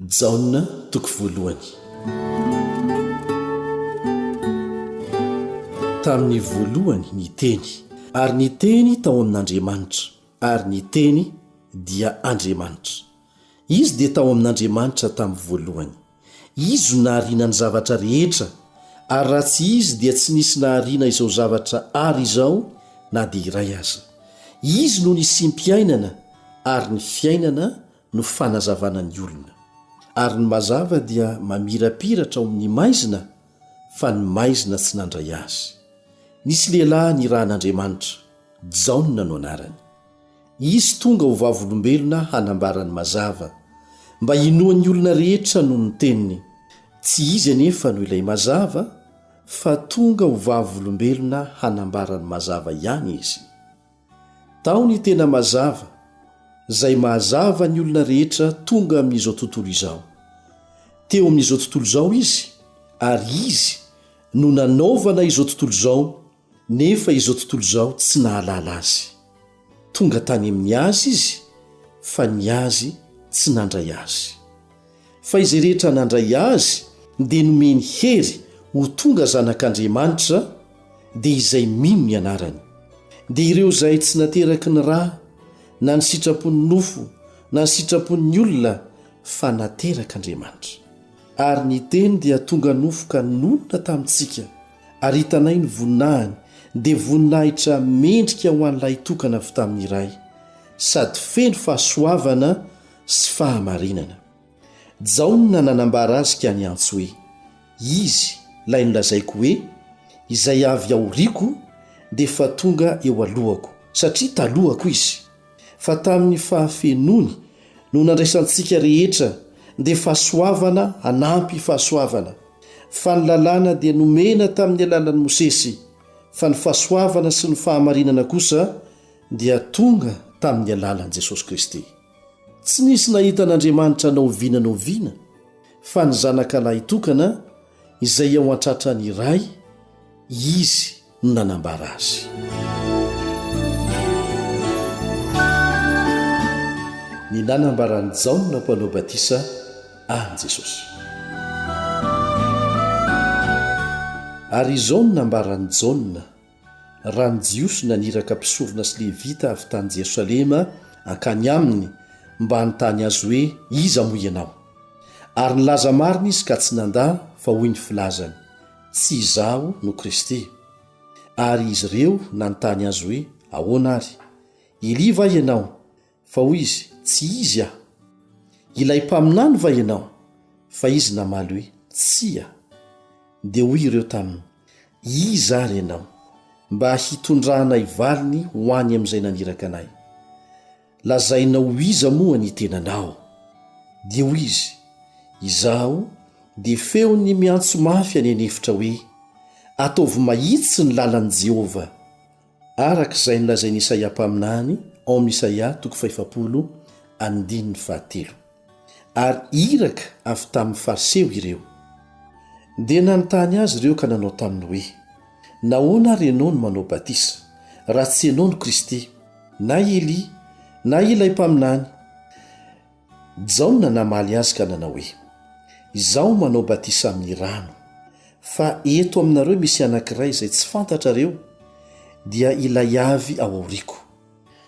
Jaona toko voalohany. Tamin'ny voalohany ny teny, ary ny teny tao amin'Andriamanitra, ary ny teny dia Andriamanitra. Izy dia tao amin'Andriamanitra tamin'ny voalohany. Izy no nahariana ny zavatra rehetra, ary raha tsy izy dia tsy nisy nahariana izao zavatra ary izao na dia iray aza. Izy no nisimpiainana, ary ny fiainana no fanazavana ny olona. Ary ny mazava dia mamirapiratra ao amin'ny maizina, fa ny maizina tsy nandray azy. Nisy lehilahy nirahan'Andriamanitra, Jaona no anarany. Izy tonga ho vavolombelona hanambarany mazava, mba hinoan'ny olona rehetra noho ny teniny. Tsy izy anefa no ilay mazava, fa tonga ho vavolombelona hanambarany mazava ihany izy. Tao ny tena mazava, izay mahazava ny olona rehetra tonga amin'izao tontolo izao. Teo amin'izao tontolo izao izy, ary izy no nanaovana izao tontolo izao, nefa izao tontolo izao tsy nahalala azy. Tonga tany amin'ny azy izy, fa ny azy tsy nandray azy. Fa izay rehetra nandray azy dia nomeny hery ho tonga zanak'Andriamanitra, dia izay mino ny anarany. Dia ireo izay tsy nateraky ny raha, na ny sitrapon'ny nofo, na ny sitrapon'ny olona, fa naterak'Andriamanitra. Ary ny teny dia tonga nofo ka nonona tamintsika, ary hitanay ny voninahiny, dia voninahitra mendrika ho an'ilay tokana avy tamin'ny iray, sady feno fahasoavana sy fahamarinana. Jaona nanambara azy ka ny antso hoe, izy ilay nolazaiko hoe, izay avy aoriako dia fa tonga eo alohako, satria talohako izy. Fa tamin'ny fahafenony no nandraisantsika rehetra, dia fahasoavana hanampy fahasoavana. Fa ny lalàna dia nomena tamin'ny alalan'i Mosesy, fa ny fahasoavana sy ny fahamarinana kosa dia tonga tamin'ny alalan'i Jesosy Kristy. Tsy nisy nahita an'Andriamanitra naoviana, fa ny zanakalahy tokana izay ao an-tratrany iray, izy no nanambara azy. Ny nanambaran'ny Jaona mpanao batisa any Jesosy. Ary izao no nambaran'ny Jaona, raha ny jiosy naniraka mpisorona sy levita avy tany Jerosalema ankany aminy, mba hanontany azy hoe iza moa ianao. Ary nilaza marina izy ka tsy nandà, fa hoy ny filazany, tsy izaho no Kristy. Ary izy ireo nanontany azy hoe ahoana ary? Elia va ianao? Fa hoy izy, tsy izy aho. Ilay mpaminany va ianao? Fa izy namaly hoe tsy aho. Dia hoy ireo taminy, iza ary ianao, mba hitondrahanay valiny ho any amin'izay naniraka anay. Lazainao iza moa ny tenanao? Dia hoy izy, izaho dia feony miantso mafy any anefitra hoe, ataovy mahitsy ny lalan'i Jehova. Arak'izay nolazain'i Isaia mpaminany ao amin'ny Isaia 50:7. Ary iraka avy tamin'ny fariseo ireo. Dia nanontany azy ireo ka nanao taminy hoe, nahoana ary ianao no manao batisa, raha tsy ianao no Kristy, na Elia, na ilay mpaminany? Jaona namaly azy ka nanao hoe, izaho manao batisa amin'ny rano, fa eto aminareo misy anankiray izay tsy fantatrareo, dia ilay avy ao aoriako,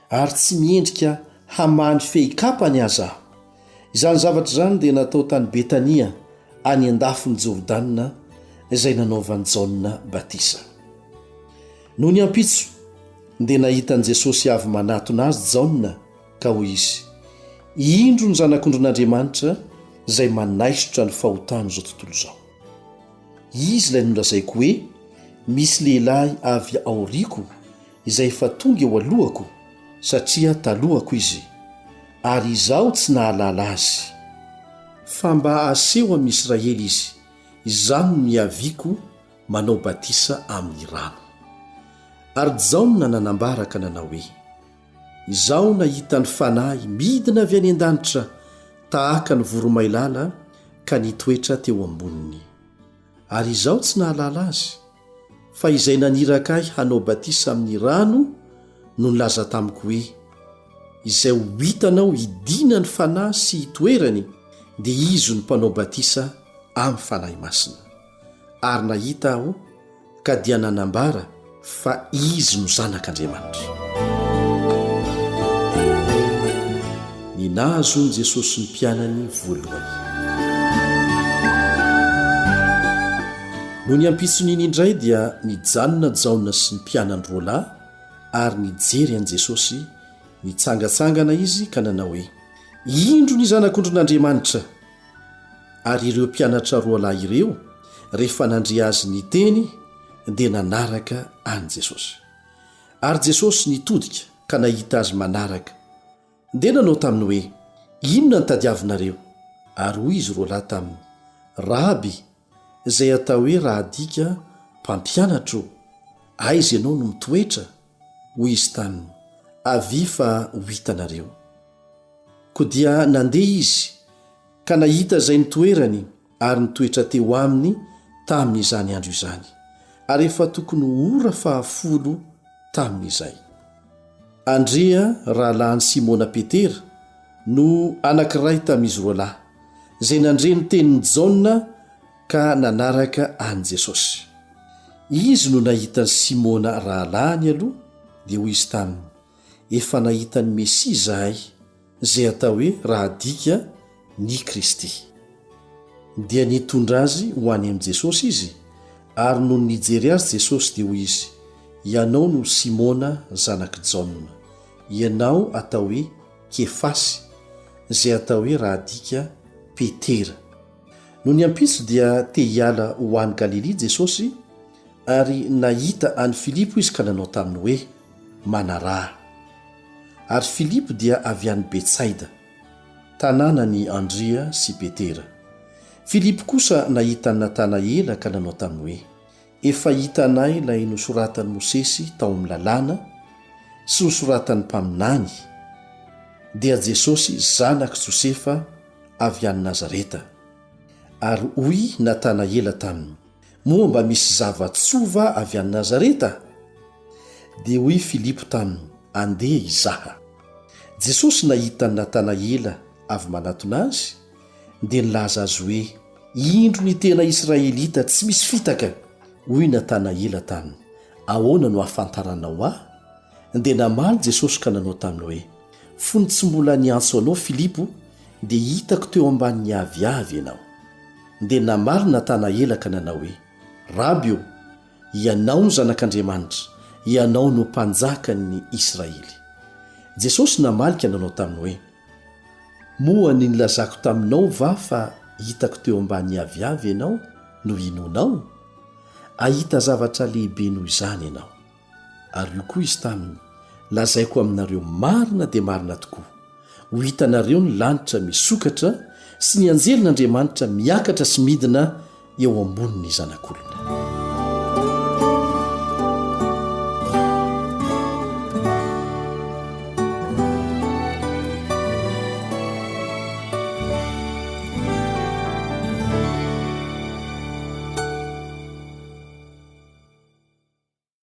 ary tsy miendrika hamany fehikapany aza aho. Izany zavatra izany dia natao tany Betania, any an-dafin'ny Jordana, izay nanaovan'i Jaona batisa. Noho ny ampitso dia nahitan'i Jesosy avy manatona azy Jaona, ka hoy izy, indro ny zanak'ondron'Andriamanitra izay manaisotra ny fahotana izao tontolo izao. Izy ilay nolazaiko hoe, misy lehilahy avy aoriako izay efa tonga eo alohako, satria talohako izy, ary izaho tsy nahalala azy. Fa mba aseho amin'ny Israely izy, izany no niaviako manao batisa amin'ny rano. Ary Jaona nanambara ka nanao hoe, izaho nahita ny fanahy midina avy any an-danitra, tahaka ny voromailala ka nitoetra teo amboniny. Ary izaho tsy nahalala azy, fa izay naniraka ahy hanao batisa amin'ny rano no nilaza tamiko hoe, izay ho hitanao idina ny fanahy sy hitoerany, dia izy ny mpanao batisa amin'ny fanahy masina ary nahita aho ka dia nanambara fa izy no zanak'Andriamanitra. Ny nahazony Jesosy ny mpianany voalohany. No ny ampitson'iny indray dia nijanona jaona sy ny mpianany roa lahy ary nijery an' Jesosy. Nitsangatsangana izy ka nanao hoe, indro ny zanak'ondron'Andriamanitra. Ary ireo mpianatra roa lahy ireo rehefa nandria azy niteny dia nanaraka an' Jesosy. Ary Jesosy nitodika ka nahita azy manaraka dia nanao taminy hoe, inona ny tadiavinareo? Ary hoy izy roa lahy taminy, Raby, izay atao hoe raha adika mpampianatro, aiza ianao no mitoetra? Hoy izy taminy, avy fa ho hitanareo. Ko dia nandeha izy ka nahita izay nitoerany ary nitoetra teo aminy tamin'izany andro izany, ary efa tokony ora 10 tamin'izay. Andrea rahalahy Simona Petera no anankiray tamin'izy roa lahy, izay nandre ny tenin'ny Jaona ka nanaraka an' Jesosy. Izy no nahita ny Simona rahalahiny aloha dia hoy izy taminy, efa nahita ny Mesia izahay, izay atao hoe raha adika ny Kristy. Dia nitondra azy ho any amin'i Jesosy izy, ary no nijery azy Jesosy dia hoy izy, ianao no Simona zanak'i Jaona, ianao atao hoe Kefasy, izay atao hoe raha adika Petera. No ny ampitso dia te hiala ho any Galilia Jesosy, ary nahita any Filipo izy ka nanao taminy hoe manaraha. Ary Filipo dia avy any Betsaida, tanàna ny Andrea sy Petera. Filipo kosa nahita ny Natanaela ka nanao taminy hoe, efa hitanay ilay nosoratan'i Mosesy tao amin'ny lalàna sy nosoratan'ny mpaminany, dia Jesosy zanak'i Josefa avy any Nazareta. Ary hoy Natanaela taminy, moa mba misy zava-tsova avy any Nazareta? Dia hoy Filipo taminy, andeha izaha. Jesosy nahita ny Natanaela avy manatona azy dia nilaza azy hoe, indro ny tena Israelita tsy misy fitaka. Hoy Natanaela taminy, ahoana no ahafantaranao ahy? Dia namaly Jesosy ka nanao taminy hoe, fony tsy mbola niantso anao Filipo dia hitako teo ambanin'ny aviavy ianao. Dia namaly Natanaela ka nanao hoe, Rabio, ianao no zanak'Andriamanitra, ianao no mpanjakan'ny Israely. Jesosy namalika nanao taminy hoe, moa ny nilazako taminao va fa hitako teo ambanin'ny aviavy ianao no inonao? Ahita zavatra lehibe noho izany ianao. Ary io koa izy taminy, lazaiko aminareo marina dia marina tokoa, ho hitanareo ny lanitra misokatra sy ny anjelin'Andriamanitra miakatra sy midina eo ambonin'ny zanak'olona.